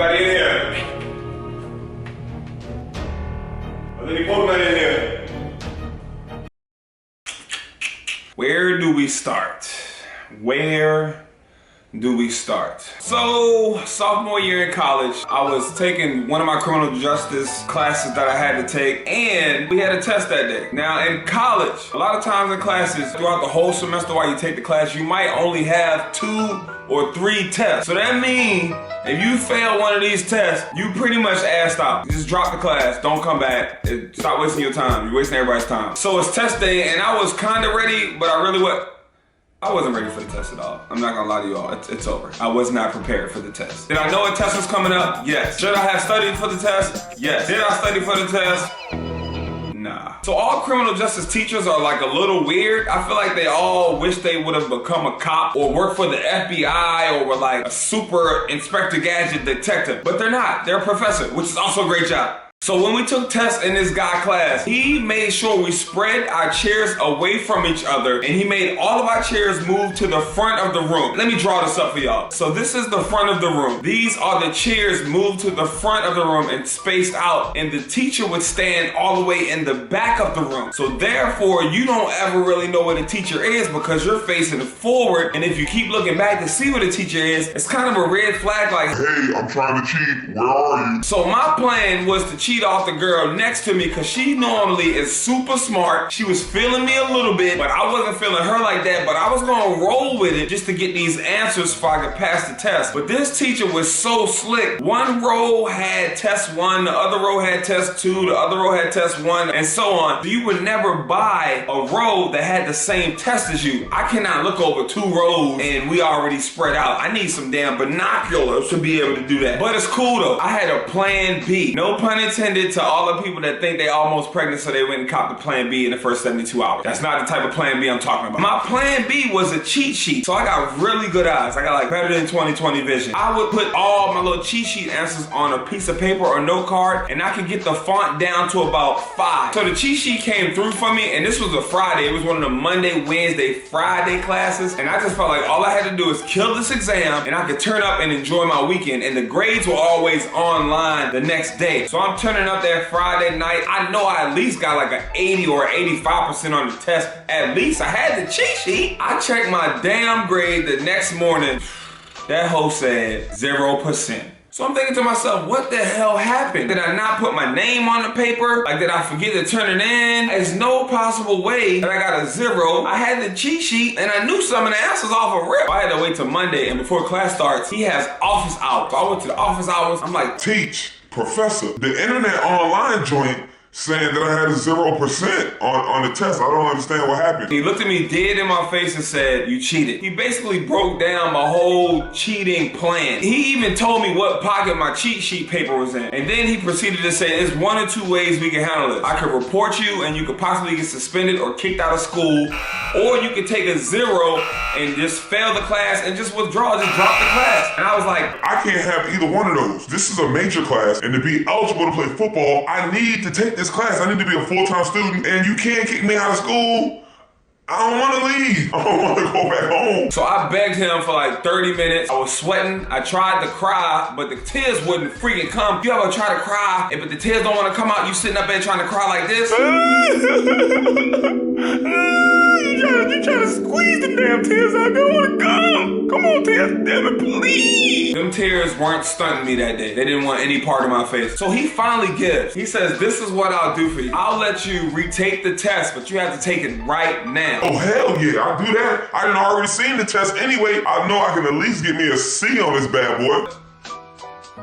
Anybody in here? Are there any Pokemon in here? Where do we start? Where do we start? So, sophomore year in college, I was taking one of my criminal justice classes that I had to take, and we had a test that day. Now, in college, a lot of times in classes, throughout the whole semester while you take the class, you might only have 2 or 3 tests. So that means if you fail one of these tests, you pretty much assed out. You just drop the class, don't come back, stop wasting your time. You're wasting everybody's time. So it's test day, and I was kind of ready, but I wasn't ready for the test at all. I'm not gonna lie to you all, it's over. I was not prepared for the test. Did I know a test was coming up? Yes. Should I have studied for the test? Yes. Did I study for the test? Nah. So all criminal justice teachers are like a little weird. I feel like they all wish they would have become a cop or worked for the FBI or were like a super Inspector Gadget detective, but they're not. They're a professor, which is also a great job. So when we took tests in this guy class, he made sure we spread our chairs away from each other, and he made all of our chairs move to the front of the room. Let me draw this up for y'all. So this is the front of the room. These are the chairs moved to the front of the room and spaced out, and the teacher would stand all the way in the back of the room. So therefore, you don't ever really know where the teacher is because you're facing forward, and if you keep looking back to see where the teacher is, it's kind of a red flag like, hey, I'm trying to cheat, where are you? So my plan was to cheat off the girl next to me because she normally is super smart. She was feeling me a little bit, but I wasn't feeling her like that, but I was gonna roll with it just to get these answers so I could pass the test. But this teacher was so slick. One row had test 1, the other row had test 2, the other row had test 1, and so on. You would never buy a row that had the same test as you. I cannot look over 2 rows and we already spread out. I need some damn binoculars to be able to do that. But it's cool though. I had a plan B. No pun intended to all the people that think they almost pregnant so they went and copped the plan B in the first 72 hours. That's not the type of plan B I'm talking about. My plan B was a cheat sheet. So I got really good eyes. I got like better than 20/20 vision. I would put all my little cheat sheet answers on a piece of paper or note card, and I could get the font down to about 5. So the cheat sheet came through for me, and this was a Friday. It was one of the Monday, Wednesday, Friday classes, and I just felt like all I had to do is kill this exam and I could turn up and enjoy my weekend, and the grades were always online the next day. So I'm turning up that Friday night. I know I at least got like an 80 or 85% on the test. At least I had the cheat sheet. I checked my damn grade the next morning. That hoe said 0%. So I'm thinking to myself, what the hell happened? Did I not put my name on the paper? Like, did I forget to turn it in? There's no possible way that I got a 0. I had the cheat sheet and I knew some of the answers off a rip. I had to wait till Monday, and before class starts, he has office hours. So I went to the office hours. I'm like, teach, professor, the internet online joint saying that I had a 0% on the test. I don't understand what happened. He looked at me dead in my face and said, you cheated. He basically broke down my whole cheating plan. He even told me what pocket my cheat sheet paper was in. And then he proceeded to say, there's 1 or 2 ways we can handle this. I could report you and you could possibly get suspended or kicked out of school, or you could take a 0 and just fail the class and just withdraw, just drop the class. And I was like, I can't have either one of those. This is a major class, and to be eligible to play football, I need to take this class. I need to be a full-time student, and you can't kick me out of school. I don't want to leave. I don't want to go back home. So I begged him for like 30 minutes. I was sweating. I tried to cry, but the tears wouldn't freaking come. You ever try to cry, but the tears don't want to come out? You sitting up there trying to cry like this? You trying to squeeze the damn tears out. They don't want to come. Come on, tears. Damn it, please. Them tears weren't stunting me that day. They didn't want any part of my face. So he finally gives. He says, this is what I'll do for you. I'll let you retake the test, but you have to take it right now. Oh, hell yeah, I'll do that. I done already seen the test anyway. I know I can at least get me a C on this bad boy.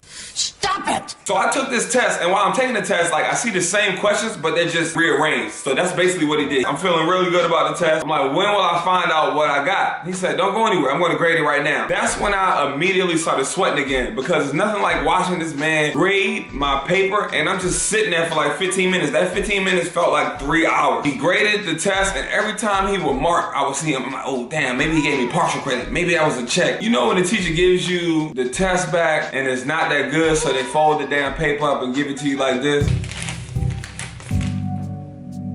Stop it! So I took this test, and while I'm taking the test, like, I see the same questions, but they're just rearranged. So that's basically what he did. I'm feeling really good about the test. I'm like, when will I find out what I got? He said, don't go anywhere. I'm going to grade it right now. That's when I immediately started sweating again, because it's nothing like watching this man grade my paper, and I'm just sitting there for like 15 minutes. That 15 minutes felt like 3 hours. He graded the test, and every time he would mark, I would see him. I'm like, oh, damn, maybe he gave me partial credit. Maybe that was a check. You know when the teacher gives you the test back, and it's not that good, so they fold the damn paper up and give it to you like this?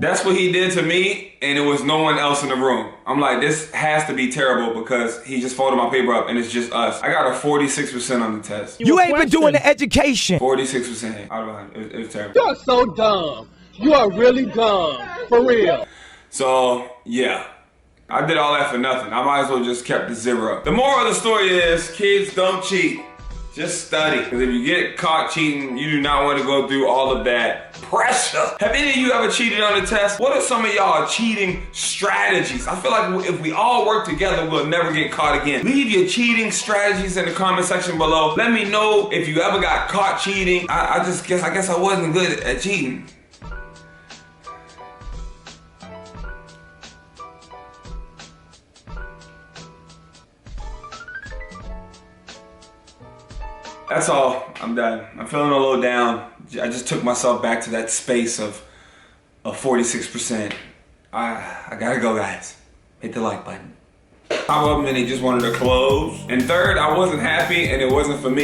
That's what he did to me, and it was no one else in the room. I'm like, this has to be terrible because he just folded my paper up and it's just us. I got a 46% on the test. You ain't been doing the education. 46% out of 100. It was terrible. You're so dumb. You are really dumb. For real. So, yeah. I did all that for nothing. I might as well just kept the 0. The moral of the story is, kids, don't cheat. Just study. Because if you get caught cheating, you do not want to go through all of that pressure. Have any of you ever cheated on a test? What are some of y'all cheating strategies? I feel like if we all work together, we'll never get caught again. Leave your cheating strategies in the comment section below. Let me know if you ever got caught cheating. I guess I wasn't good at cheating. That's all. I'm done. I'm feeling a little down. I just took myself back to that space of 46%. I gotta go, guys. Hit the like button. Pop up and they just wanted to close. And third, I wasn't happy and it wasn't for me.